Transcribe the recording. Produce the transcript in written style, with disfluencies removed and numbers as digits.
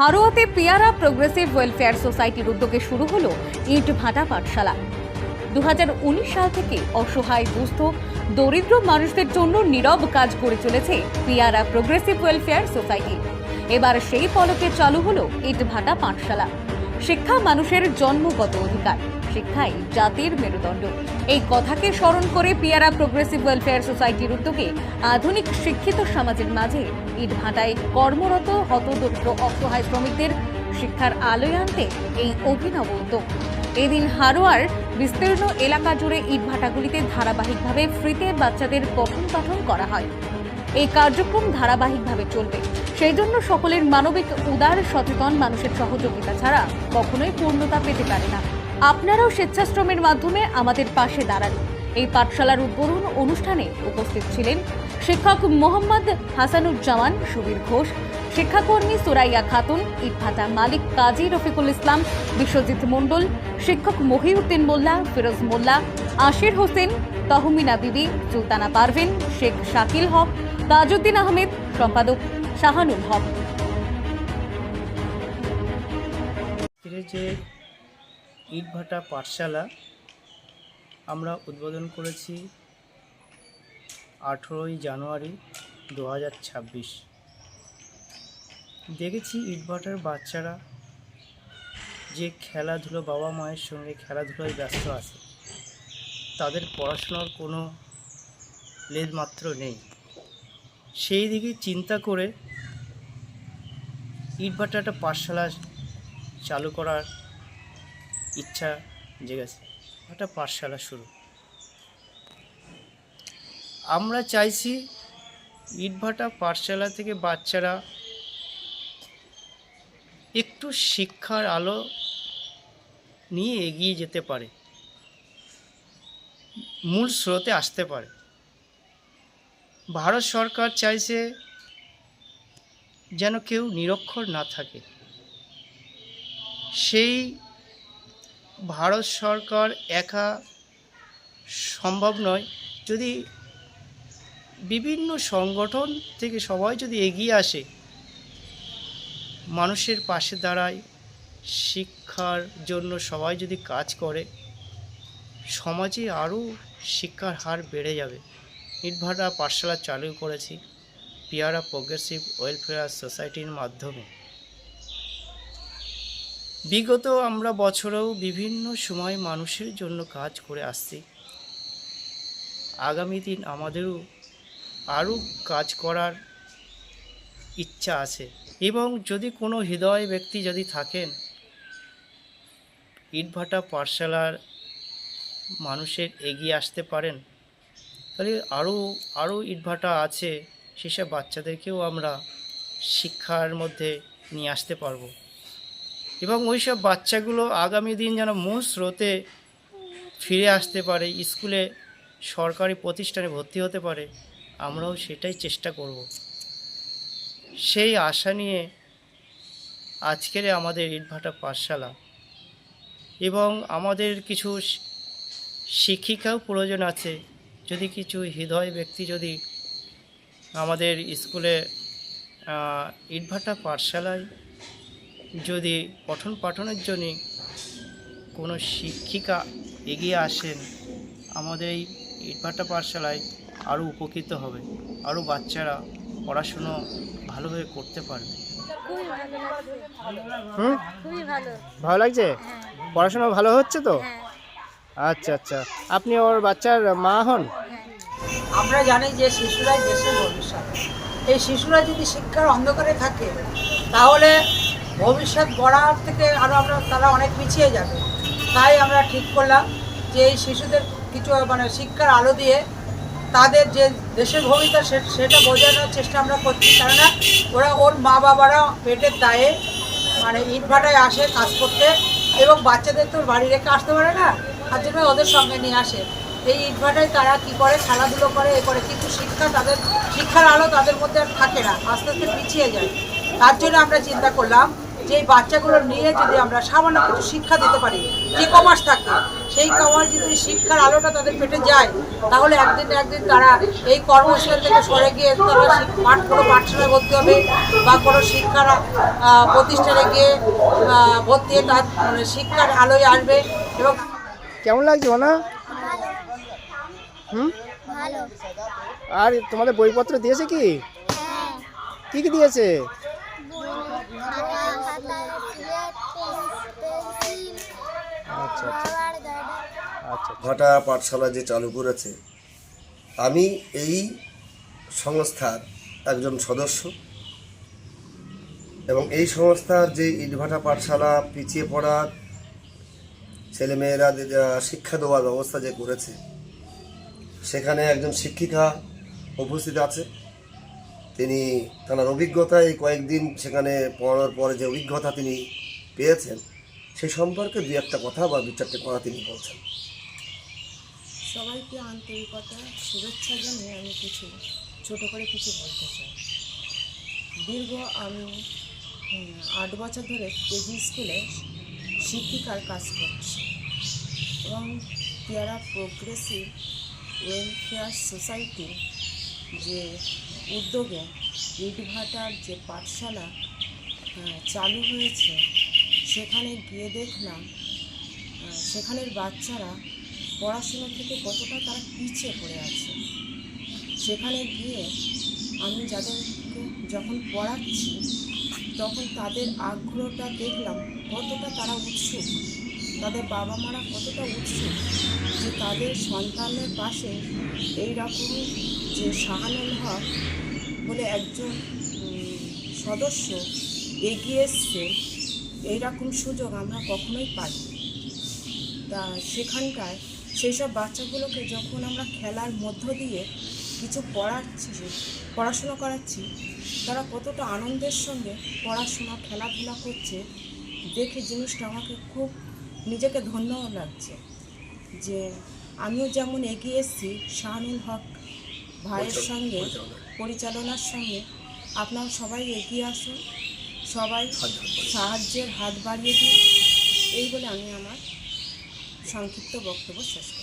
হারোয়াতে পেয়ারা progressive welfare সোসাইটির উদ্যোগে শুরু হলো ইট ভাটা পাঠশালা। 2019 সাল থেকে অসহায় দুস্থ দরিদ্র মানুষদের জন্য নীরব কাজ করে চলেছে পেয়ারা প্রোগ্রেসিভ ওয়েলফেয়ার সোসাইটি। এবার সেই পলকে চালু হলো ইট ভাটা পাঠশালা। শিক্ষা মানুষের জন্মগত অধিকার, শিক্ষাই জাতির মেরুদণ্ড, এই কথাকে স্মরণ করে পেয়ারা প্রোগ্রেসিভ ওয়েলফেয়ার সোসাইটির উদ্যোগে আধুনিক শিক্ষিত সমাজের মাঝে ইট ভাটায় কর্মরত হতদরিদ্র অসহায় শ্রমিকদের শিক্ষার আলোয় আনতে এই অভিনব উদ্যোগ। এদিন হারোয়ার বিস্তীর্ণ এলাকা জুড়ে ইট ভাটাগুলিতে ধারাবাহিকভাবে ফ্রিতে বাচ্চাদের পঠন পাঠন করা হয়। এই কার্যক্রম ধারাবাহিকভাবে চলবে, সেই জন্য সকলের মানবিক উদার সচেতন মানুষের সহযোগিতা ছাড়া কখনোই পূর্ণতা পেতে পারে না। আপনারাও স্বেচ্ছাশ্রমের মাধ্যমে আমাদের পাশে দাঁড়ান। এই পাঠশালার উদ্বোধন অনুষ্ঠানে উপস্থিত ছিলেন শিক্ষক মোহাম্মদ হাসানুজ্জামান সুবীর ঘোষ, শিক্ষাকর্মী সুরাইয়া খাতুন, ইটভাটা মালিক কাজী রফিকুল ইসলাম, বিশ্বজিৎ মণ্ডল, শিক্ষক মহিউদ্দিন মোল্লা, ফিরোজ মোল্লা, আশির হোসেন, তহমিনা বিবি, সুলতানা পারভিন, শেখ শাকিল হক, তাজউদ্দিন আহমেদ, সম্পাদক শাহানুল হক। যে ইটভাটা পাঠশালা আমরা উদ্বোধন করেছি 18ই জানুয়ারি 2026। দেখেছি ইটভাটার বাচ্চারা যে খেলাধুলো, বাবা মায়ের সঙ্গে খেলাধুলোয় ব্যস্ত আছে, তাদের পড়াশোনার কোনো লেশমাত্র নেই। সেই দিকে চিন্তা করে ইটভাটাটা পাঠশালা চালু করার ইচ্ছা জেগেছে। একটা পাঠশালা শুরু আমরা চাইছি ইটভাটা পাঠশালা থেকে বাচ্চারা একটু শিক্ষার আলো নিয়ে এগিয়ে যেতে পারে, মূল স্রোতে আসতে পারে। ভারত সরকার চাইছে যেন কেউ নিরক্ষর না থাকে। সেই ভারত সরকার একা সম্ভব নয়, যদি বিভিন্ন সংগঠন থেকে সবাই যদি এগিয়ে আসে, মানুষের পাশে দাঁড়ায়, শিক্ষার জন্য সবাই যদি কাজ করে, সমাজে আরও শিক্ষার হার বেড়ে যাবে। ইটভাটা পাঠশালা চালু করেছি পেয়ারা প্রোগ্রেসিভ ওয়েলফেয়ার সোসাইটির মাধ্যমে। বিগত আমরা বছরেও বিভিন্ন সময় মানুষের জন্য কাজ করে আসছি। আগামী দিন আমাদেরও আরও কাজ করার ইচ্ছা আছে, এবং যদি কোনো হৃদয় ব্যক্তি যদি থাকেন ইটভাটা পাঠশালার মানুষের এগিয়ে আসতে পারেন, তাহলে আরও ইটভাটা আছে, সেসব বাচ্চাদেরকেও আমরা শিক্ষার মধ্যে নিয়ে আসতে পারবো, এবং ওই সব বাচ্চাগুলো আগামী দিন যেন মূল স্রোতে ফিরে আসতে পারে, স্কুলে সরকারি প্রতিষ্ঠানে ভর্তি হতে পারে। আমরাও সেটাই চেষ্টা করব। সেই আশা নিয়ে আজকের আমাদের ইটভাটা পাঠশালা, এবং আমাদের কিছু শিক্ষিকাও প্রয়োজন আছে। যদি কিছু হৃদয় ব্যক্তি যদি আমাদের স্কুলে ইটভাটা পাঠশালায় যদি পঠন পাঠনের জন্য কোনো শিক্ষিকা এগিয়ে আসেন, আমাদের এই ইটভাটা পাঠশালায় আরও উপকৃত হবে, আরও বাচ্চারা পড়াশুনো ভালোভাবে করতে পারবে। ভালো লাগছে? পড়াশোনা ভালো হচ্ছে তো? আচ্ছা আচ্ছা। আপনি ওর বাচ্চার মা হন? আমরা জানি যে শিশুরাই দেশের ভবিষ্যৎ। এই শিশুরা যদি শিক্ষার অন্ধকারে থাকে, তাহলে ভবিষ্যৎ গড়ার থেকে তারা অনেক পিছিয়ে যাবে। তাই আমরা ঠিক করলাম যে এই শিশুদের কিছু শিক্ষার আলো দিয়ে তাদের যে দেশের ভবিষ্যৎ সেটা বোঝানোর চেষ্টা আমরা করছি। কেননা ওর মা বাবারা পেটের দায়ে ইটভাটায় আসে কাজ করতে, এবং বাচ্চাদের তো বাড়ি রেখে আসতে পারে না, তার জন্য ওদের সঙ্গে নিয়ে আসে। এই ইটভাটায় তারা কী করে, খেলাধুলো করে, কিন্তু শিক্ষার আলো তাদের মধ্যে আর থাকে না, আস্তে আস্তে পিছিয়ে যায়। তার জন্য আমরা চিন্তা করলাম যে এই বাচ্চাগুলো নিয়ে যদি আমরা সামান্য কিছু শিক্ষা দিতে পারি, যে কমার্স থাকে সেই কমার্স যদি শিক্ষার আলোটা তাদের পেটে যায়, তাহলে একদিন না একদিন তারা এই কর্মস্থল থেকে সরে গিয়ে তারা কোনো পাঠশালায় ভর্তি হবে বা কোনো শিক্ষার প্রতিষ্ঠানে গিয়ে ভর্তি হয়ে তার মানে শিক্ষার আলোয় আসবে। এবং কেমন লাগছে না? হুম, ভালো। আর তোমাদের বইপত্র দিয়েছে কি? হ্যাঁ। কি কি দিয়েছে? বই, খাতা, সিলেট, পেন্সিল, আচ্ছা আচ্ছা রাবার, গার্ডার। আচ্ছা ভাটা পাঠশালা যে চালু করেছে, আমি এই সংস্থার একজন সদস্য এবং এই সংস্থার যে ইটভাটা পাঠশালা পিছিয়ে পড়া ছেলেমেয়েরা শিক্ষা দেওয়ার ব্যবস্থা যে করেছে, সেখানে একজন শিক্ষিকা উপস্থিত আছে। তিনি তার অভিজ্ঞতা এই কয়েকদিন সেখানে পড়ানোর পরে যে অভিজ্ঞতা তিনি পেয়েছেন সেই সম্পর্কে দু একটা কথা বা দু চারটে কথা তিনি বলছেন। সবাইকে আন্তরিকতা শুভেচ্ছা জানিয়ে আমি ছোট করে কিছু বলতে চাই। দীর্ঘ আমি 8 বছর ধরে কেজি স্কুলে শিক্ষিকার কাজ করছি এবং পেয়ারা প্রোগ্রেসিভ ওয়েলফেয়ার সোসাইটির যে উদ্যোগে ইটভাটার যে পাঠশালা চালু হয়েছে, সেখানে গিয়ে দেখলাম সেখানের বাচ্চারা পড়াশোনা থেকে কতটা তারা পিছিয়ে পড়ে আছে। সেখানে গিয়ে আমি যাদেরকে যখন পড়াচ্ছি তখন তাদের আগ্রহটা দেখলাম, কতটা তারা উৎসুক, তাদের বাবা মারা কতটা উৎসুক যে তাদের সন্তানের পাশে এই রকম যে শাহানুল হক বলে একজন সদস্য এগিয়ে এসছে, এইরকম সুযোগ আমরা কখনোই পাই। তা সেখানটায় সেই সব বাচ্চাগুলোকে যখন আমরা খেলার মধ্য দিয়ে কিছু পড়াশোনা করাচ্ছি, তারা কতটা আনন্দের সঙ্গে পড়াশোনা খেলাধুলা করছে দেখে জিনিসটা আমাকে খুব নিজেকে ধন্য লাগছে যে আমিও যেমন এগিয়ে এসেছি শাহানুল হক ভাইয়ের সঙ্গে পরিচালনার সঙ্গে, আপনারা সবাই এগিয়ে আসুন, সবাই সাহায্যের হাত বাড়িয়ে দিন। এই বলে আমি আমার সংক্ষিপ্ত বক্তব্য শেষ করছি।